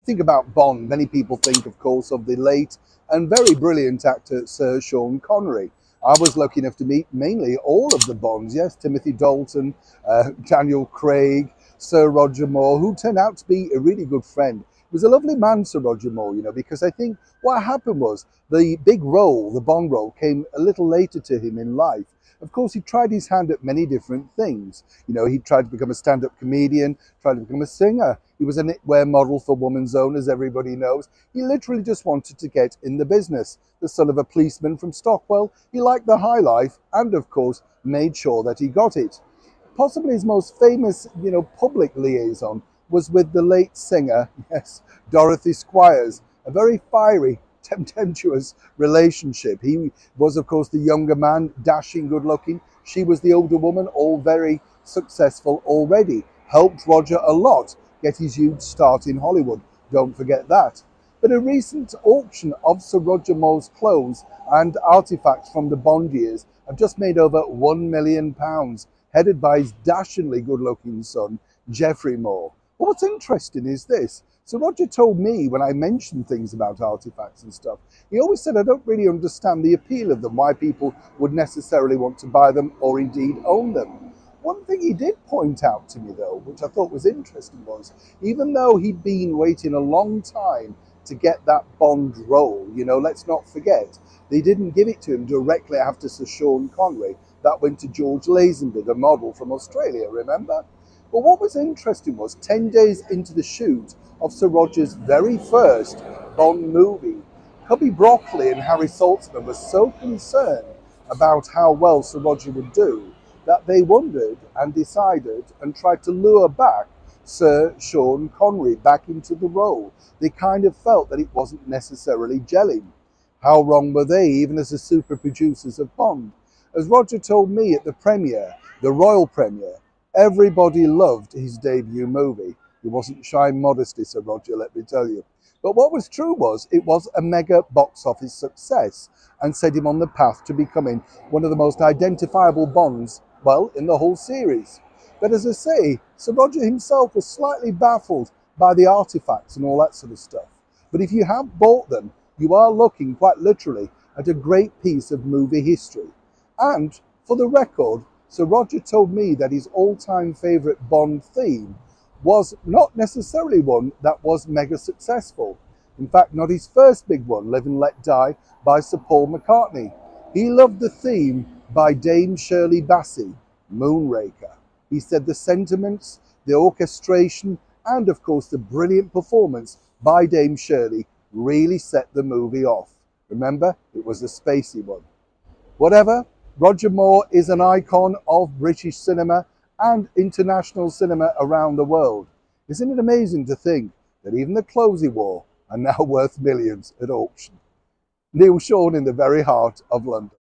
think about Bond, many people think, of course, of the late and very brilliant actor Sir Sean Connery. I was lucky enough to meet mainly all of the Bonds, yes, Timothy Dalton, Daniel Craig, Sir Roger Moore, who turned out to be a really good friend. He was a lovely man, Sir Roger Moore, you know, because I think what happened was the big role, the Bond role, came a little later to him in life. Of course, he tried his hand at many different things. You know, he tried to become a stand-up comedian, tried to become a singer. He was a knitwear model for Woman's Own, as everybody knows. He literally just wanted to get in the business. The son of a policeman from Stockwell, he liked the high life and, of course, made sure that he got it. Possibly his most famous, you know, public liaison was with the late singer, yes, Dorothy Squires, a very fiery, tempestuous relationship. He was, of course, the younger man, dashing, good looking. She was the older woman, all very successful already. Helped Roger a lot get his huge start in Hollywood. Don't forget that. But a recent auction of Sir Roger Moore's clothes and artifacts from the Bond years have just made over £1 million, headed by his dashingly good-looking son, Geoffrey Moore. But what's interesting is this. So Roger told me when I mentioned things about artifacts and stuff, he always said, I don't really understand the appeal of them, why people would necessarily want to buy them or indeed own them. One thing he did point out to me though, which I thought was interesting, was even though he'd been waiting a long time to get that Bond role, you know, let's not forget, they didn't give it to him directly after Sir Sean Connery. That went to George Lazenby, the model from Australia, remember? But what was interesting was 10 days into the shoot of Sir Roger's very first Bond movie, Cubby Broccoli and Harry Saltzman were so concerned about how well Sir Roger would do that they wondered and decided and tried to lure back Sir Sean Connery back into the role. They kind of felt that it wasn't necessarily gelling. How wrong were they, even as the super producers of Bond? As Roger told me at the premiere, the royal premiere, everybody loved his debut movie. He wasn't shy in modesty, Sir Roger, let me tell you. But what was true was it was a mega box office success and set him on the path to becoming one of the most identifiable Bonds, well, in the whole series. But as I say, Sir Roger himself was slightly baffled by the artifacts and all that sort of stuff. But if you have bought them, you are looking quite literally at a great piece of movie history. And for the record, Sir Roger told me that his all-time favourite Bond theme was not necessarily one that was mega successful. In fact, not his first big one, Live and Let Die by Sir Paul McCartney. He loved the theme by Dame Shirley Bassey, Moonraker. He said the sentiments, the orchestration, and of course the brilliant performance by Dame Shirley really set the movie off. Remember, it was a spacey one. Whatever, Roger Moore is an icon of British cinema and international cinema around the world. Isn't it amazing to think that even the clothes he wore are now worth millions at auction? Neil Sean in the very heart of London.